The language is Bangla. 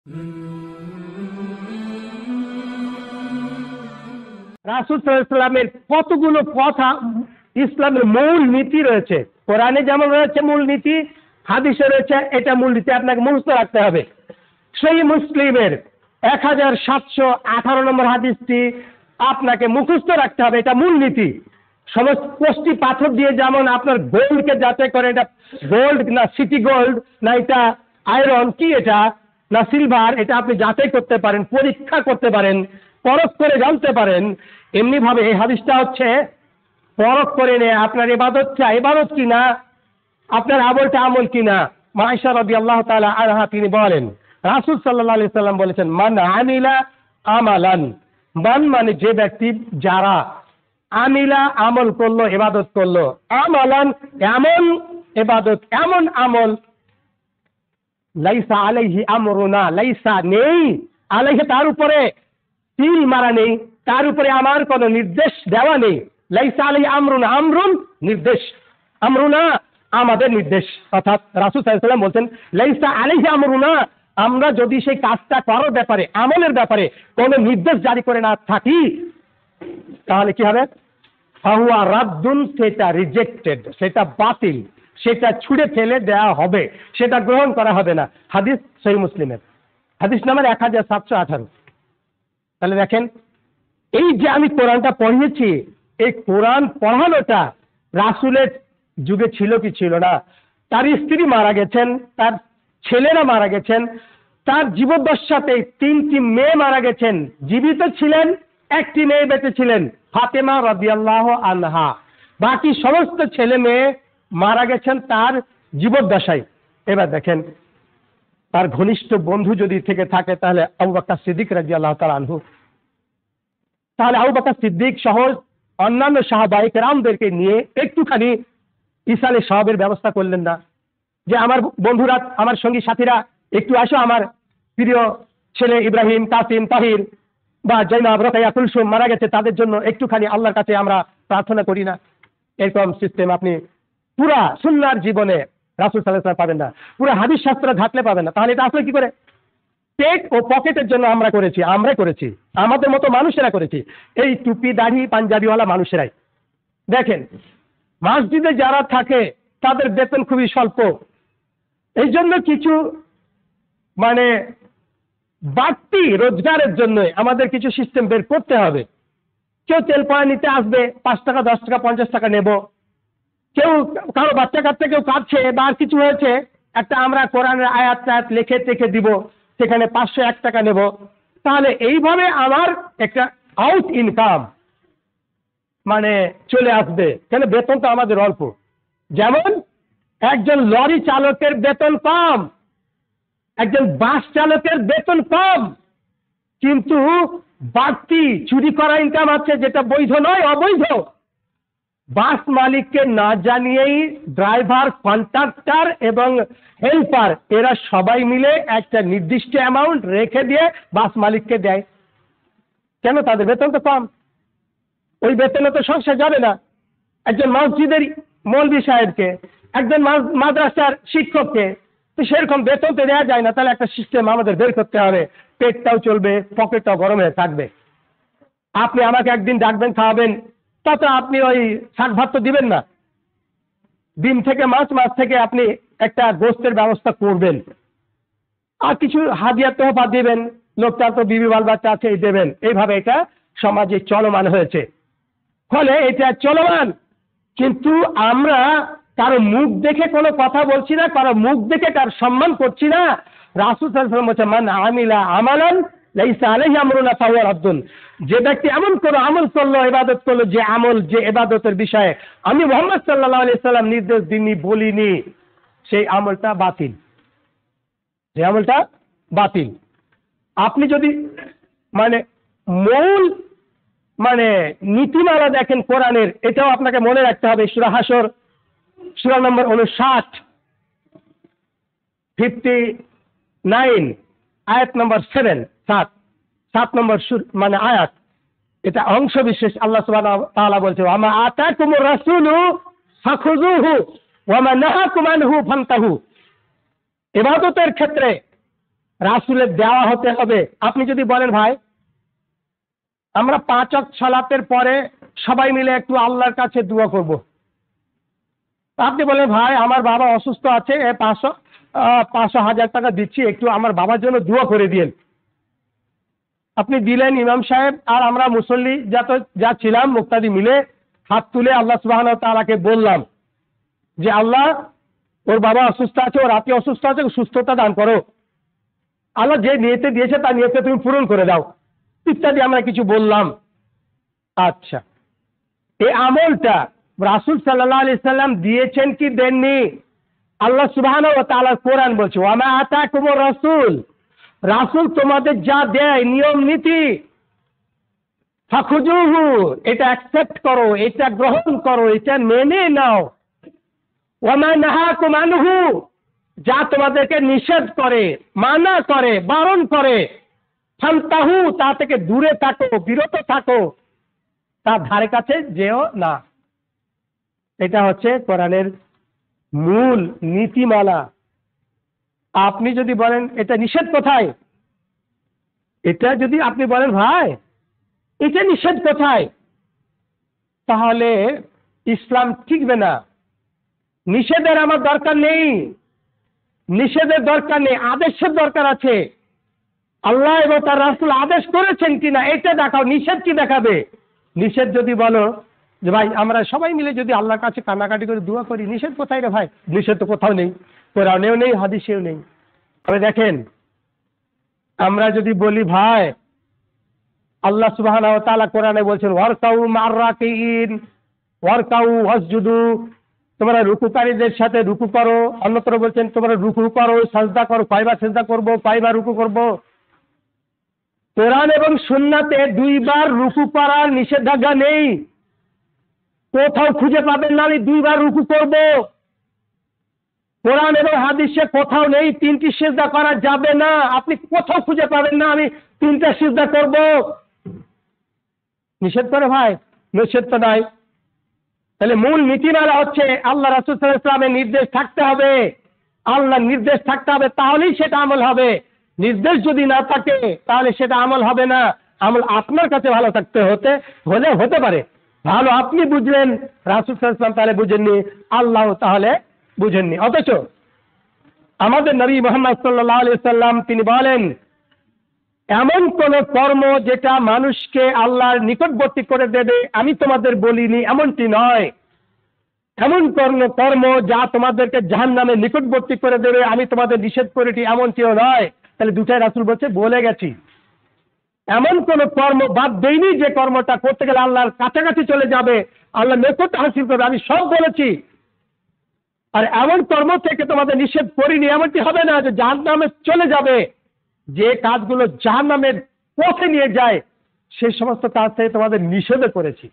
রাসূল সাল্লাল্লাহু আলাইহি ওয়াসাল্লামের কতগুলো কথা ইসলামের মূল নীতি রয়েছে। কোরআনে যেমন রয়েছে মূল নীতি, হাদিসে রয়েছে এটা মূল নীতি, আপনাকে মুখস্থ রাখতে হবে। সহিহ মুসলিমের 1718 নম্বর হাদিসটি আপনাকে মুখস্থ রাখতে হবে, এটা মূল নীতি। সমস্ত কষ্টি পাথর দিয়ে যেমন আপনার গোল্ডকে যাচাই করে এটা গোল্ড না সিটি গোল্ড না এটা আয়রন কি এটা না সিলভার, এটা আপনি যাচাই করতে পারেন, পরীক্ষা করতে পারেন, পরখ করে জানতে পারেন। এমনি ভাবে এই হাদিসটা হচ্ছে পরখ করে নেয় আপনার ইবাদতটা ইবাদত কিনা, আপনার আমলটা আমল কিনা। আয়েশা রাদিয়াল্লাহু তাআলা আনহা তিনি বলেন, রাসূল সাল্লাল্লাহু আলাইহি সাল্লাম বলেছেন, মান আমিলা আমালান, মান মানে যে ব্যক্তি, যারা আমিলা আমল করলো, ইবাদত করলো, আমালান এমন ইবাদত এমন আমল, লাইসা আলাইহি আমরুনা, লাইসা নেই, আলাইহি তার উপরে তিল মারা নেই, তার উপরে আমার কোনো নির্দেশ দেওয়া নেই। লাইসা আলাইহি আমরুন, আমরুন নির্দেশ, আমরুনা আমাদের নির্দেশ। অর্থাৎ রাসূল সাল্লাল্লাহু আলাইহি ওয়াসাল্লাম বলছেন লাইসা আলাইহি আমরুনা, আমরা যদি সেই কাজটা করার ব্যাপারে আমলের ব্যাপারে কোনো নির্দেশ জারি করে না থাকি তাহলে কি হবে? ফাহুয়া রাদ্দুন, সেটা রিজেক্টেড, সেটা বাতিল, সেটা ছুঁড়ে ফেলে দেওয়া হবে, সেটা গ্রহণ করা হবে না। হাদিস সহিহ মুসলিমের হাদিস নাম্বার 1718। তাহলে দেখেন, এই যে আমি কোরআনটা পড়িয়েছি, এই কোরআন পড়ানোটা রাসূলের যুগে ছিল কি ছিল না? তার স্ত্রী মারা গেছেন, তার ছেলেরা মারা গেছেন, তার জীবদ্দশাতে 3টি মেয়ে মারা গেছেন, জীবিত ছিলেন, একটি মেয়ে বেঁচে ছিলেন, ফাতেমা রাদিয়াল্লাহু আনহা। বাকি সমস্ত ছেলে মেয়ে মারা গেছেন তার জীবদ্দশায়। এবার দেখেন, তার ঘনিষ্ঠ বন্ধু যদি থেকে থাকে তাহলে আবু বকর সিদ্দিক রাদিয়াল্লাহু তাআলা আনহু। তাহলে আবু বকর সিদ্দিক সহ অন্যান্য সাহাবায়ে কেরামদেরকে নিয়ে একটুখানি ইসালে সওয়াবের ব্যবস্থা করলেন না, যে আমার বন্ধুরা, আমার সঙ্গী সাথীরা একটু আসো, আমার প্রিয় ছেলে ইব্রাহিম, কাসিম, তাহির বা জাইনাব, রোকেয়া, কুলসুম মারা গেছে, তাদের জন্য একটুখানি আল্লাহর কাছে আমরা প্রার্থনা করি না। এরকম সিস্টেম আপনি পুরা সুন্নাহর জীবনে রাসূল সাল্লাল্লাহু আলাইহি ওয়াসাল্লাম পাবেন না, পুরা হাদিস শাস্ত্র ঘাটলে পাবেন না। তাহলে এটা আসলে কি করে? পেট ও পকেটের জন্য আমরাই করেছি, আমাদের মতো মানুষেরা করেছি, এই টুপি দাড়ি পাঞ্জাবিওয়ালা মানুষেরাই। দেখেন, মসজিদে যারা থাকে তাদের বেতন খুবই স্বল্প, এই জন্য কিছু মানে বাড়তি রোজগারের জন্য আমাদের কিছু সিস্টেম বের করতে হবে। কেউ তেল পড়া নিতে আসবে, 5 টাকা 10 টাকা 50 টাকা নেব। কেউ কারো বাচ্চা কাচ্চা কেউ কাঁদছে বা আর কিছু হয়েছে, একটা আমরা কোরআনের আয়াত লিখে টেখে দিব, সেখানে 501 টাকা নেব। তাহলে এইভাবে আমার একটা আউট ইনকাম মানে চলে আসবে, কেন বেতন তো আমাদের অল্প। যেমন একজন লরি চালকের বেতন কম, একজন বাস চালকের বেতন কম, কিন্তু বাড়তি চুরি করা ইনকাম আছে, যেটা বৈধ নয়, অবৈধ। বাস মালিককে না জানিয়েই ড্রাইভার, কন্ট্রাক্টর এবং হেল্পার এরা সবাই মিলে একটা নির্দিষ্ট অ্যামাউন্ট রেখে দিয়ে বাস মালিককে দেয়। কেন? তাদের বেতন তো কম, ওই বেতনে তো সংসার যাবে না। একজন মসজিদের মৌলভী সাহেবকে, একজন মাদ্রাসার শিক্ষককে তো সেরকম বেতন তো দেওয়া যায় না। তাহলে একটা সিস্টেম আমাদের বের করতে হবে, পেটটাও চলবে, পকেটটাও গরম হয়ে থাকবে। আপনি আমাকে একদিন ডাকবেন, খাওয়াবেন, তা তো আপনি ওই শাক ভাত তো দিবেন না। ডিম থেকে মাছ, মাছ থেকে আপনি একটা গোস্তের ব্যবস্থা করবেন, আর কিছু হাদিয়া তোহফা দিবেন, লোকটার তো বিবি বাল বাচ্চা আছে, এই দেবেন। এইভাবে এটা সমাজে চলমান হয়েছে, ফলে এটা চলমান। কিন্তু আমরা কারো মুখ দেখে কোনো কথা বলছি না, কারো মুখ দেখে তার সম্মান করছি না। রাসূল সাল্লাল্লাহু আলাইহি ওয়াসাল্লাম বলেছেন, মান আমিলা আমালান লাইসা আলাইহি আমরুনা ফাহুয়া রাদ্দুন, যে ব্যক্তি এমন কোনো আমল করলো, ইবাদত করলো, যে আমল, যে ইবাদতের বিষয়ে আমি মুহাম্মদ সাল্লাল্লাহু আলাইহি ওয়াসাল্লাম নির্দেশ দিইনি, বলিনি, সেই আমলটা বাতিল, যে আমলটা বাতিল। আপনি যদি মানে মূল মানে নীতিমালা দেখেন কোরআনের, এটাও আপনাকে মনে রাখতে হবে। সূরা হাসর সূরা নম্বর 59 59 আয়াত নম্বর 7 নম্বর মানে আয়াত, এটা অংশ বিশেষ। আল্লাহ সুবহানাহু ওয়া তাআলা বলছে, ওয়া মা আতাকুমুর রাসূলু ফাখুযুহু ওয়া মা নাহাকুম আনহু ফান্তাহু। ইবাদতের ক্ষেত্রে রাসূলের দেওয়া হতে হবে। আপনি যদি বলেন ভাই আমরা 5 ওয়াক্ত সালাতের পরে সবাই মিলে একটু আল্লাহর কাছে দোয়া করব, আপনি বলেন ভাই আমার বাবা অসুস্থ আছে, 500,000 টাকা দিচ্ছি, একটু আমার বাবার জন্য দোয়া করে দিন। আপনি দিলেন, ইমাম সাহেব আর আমরা মুসল্লি যা ছিলাম মুক্তাদি মিলে হাত তুলে আল্লাহ সুবহানাহু ওয়া তাআলাকে বললাম যে আল্লাহ ওর বাবা অসুস্থ আছে, ওর আত্মীয় অসুস্থ আছে, সুস্থতা দান করো, আল্লাহ যে নিয়তে দিয়েছে তার নিয়তে তুমি পূরণ করে দাও ইত্যাদি আমরা কিছু বললাম। আচ্ছা, এই আমলটা রাসূল সাল্লাল্লাহু আলাইহি সাল্লাম দিয়েছেন কি দেননি? আল্লাহ সুবহানাহু ওয়া তাআলা কোরআন বলছে ওয়া মা আতাকুমুর রাসূল, রাসূল তোমাদের যা দেয় নিয়ম নীতি ফাখুজুহু, এটা অ্যাকসেপ্ট করো, এটা গ্রহণ করো, এটা মেনে নাও। ওয়া মা নাহাকুম আনহু, যা তোমাদেরকে নিষেধ করে, মানা করে, বারণ করে, ফান্তাহু, তা থেকে দূরে থাকো, বিরত থাকো, তার ধারে কাছে যেও না। এটা হচ্ছে কোরআনের মূল নীতিমালা। আপনি যদি বলেন এটা নিষেধ কোথায়, এটা যদি আপনি বলেন ভাই এটা নিষেধ কোথায়, তাহলে ইসলাম টিকবে না। নিষেধের আমার দরকার নেই, নিষেধের দরকার নেই, আদেশের দরকার আছে। আল্লাহ এবং তার রাসূল আদেশ করেছেন কিনা এটা দেখাও, নিষেধ কি দেখাবে? নিষেধ যদি বলো যে ভাই আমরা সবাই মিলে যদি আল্লাহর কাছে কান্নাকাটি করে দোয়া করি, নিষেধ কোথায় রে ভাই? নিষেধ তো কোথাও নেই, কোরআনেও নেই, হাদিসেও নেই। তবে দেখেন আমরা যদি বলি ভাই আল্লাহ সুবহানাহু ওয়া তাআলা কোরআনে বলছেন ওয়ারকাউ মা'র রাকিঈন ওয়ারকাউ ওয়াসজুদু, তোমরা রুকুকারীদের সাথে রুকু করো। অন্যত্র বলছেন তোমরা রুকু করো, সাজদা করো। কয়বার সাজদা করব, কয়বার রুকু করব? কোরআন এবং সুন্নাতে 2 বার রুকু করার নিষেধাজ্ঞা নেই, কোথাও খুঁজে পাবেন না আমি 2 বার রুকু করব। কোরআন এবং হাদিসে কোথাও নেই 3টি সিজদা করা যাবে না, আপনি কোথাও খুঁজে পাবেন না আমি 3টা সিজদা করব। নিষেধ করে ভাই? নিষেধ তো নাই। তাহলে মূল নীতিমালা হচ্ছে আল্লাহ রাসূল সাল্লাল্লাহু আলাইহি ওয়াসাল্লামের নির্দেশ থাকতে হবে, আল্লাহর নির্দেশ থাকতে হবে, তাহলেই সেটা আমল হবে। নির্দেশ যদি না থাকে তাহলে সেটা আমল হবে না। আমল আপনার কাছে ভালো থাকতে হতে পারে ভালো, আপনি বুঝলেন, রাসূল সাল্লাল্লাহু আলাইহি ওয়াসাল্লাম তাহলে বুঝেননি, আল্লাহ তাহলে বুঝেননি। অথচ আমাদের নবী মুহাম্মদ সাল্লাল্লাহু আলাইহি ওয়াসাল্লাম তিনি বলেন এমন কোন কর্ম যেটা মানুষকে আল্লাহর নিকটবর্তী করে দেবে আমি তোমাদের বলিনি এমনটি নয়, এমন কর্ম যা তোমাদেরকে জাহান্নামে নিকটবর্তী করে দেবে আমি তোমাদের নিষেধ করেছি এমনটিও নয়। তাহলে দুটাই রাসূল বলছে, বলে গেছি। এমন কোন কর্ম বাদ দেয়নি যে কর্মটা করতে গেলে আল্লাহর কাছাকাছি চলে যাবে, আল্লাহ নিকট হাসিল করবে, আমি সব বলেছি। আর এমন কর্ম থেকে তোমাদের নিষেধ করিনি এমনটি হবে না যে জাহান্নামে চলে যাবে। যে কাজগুলো জাহান্নামের পথে নিয়ে যায় সেই সমস্ত কাজ থেকে তোমাদের নিষেধ করেছি।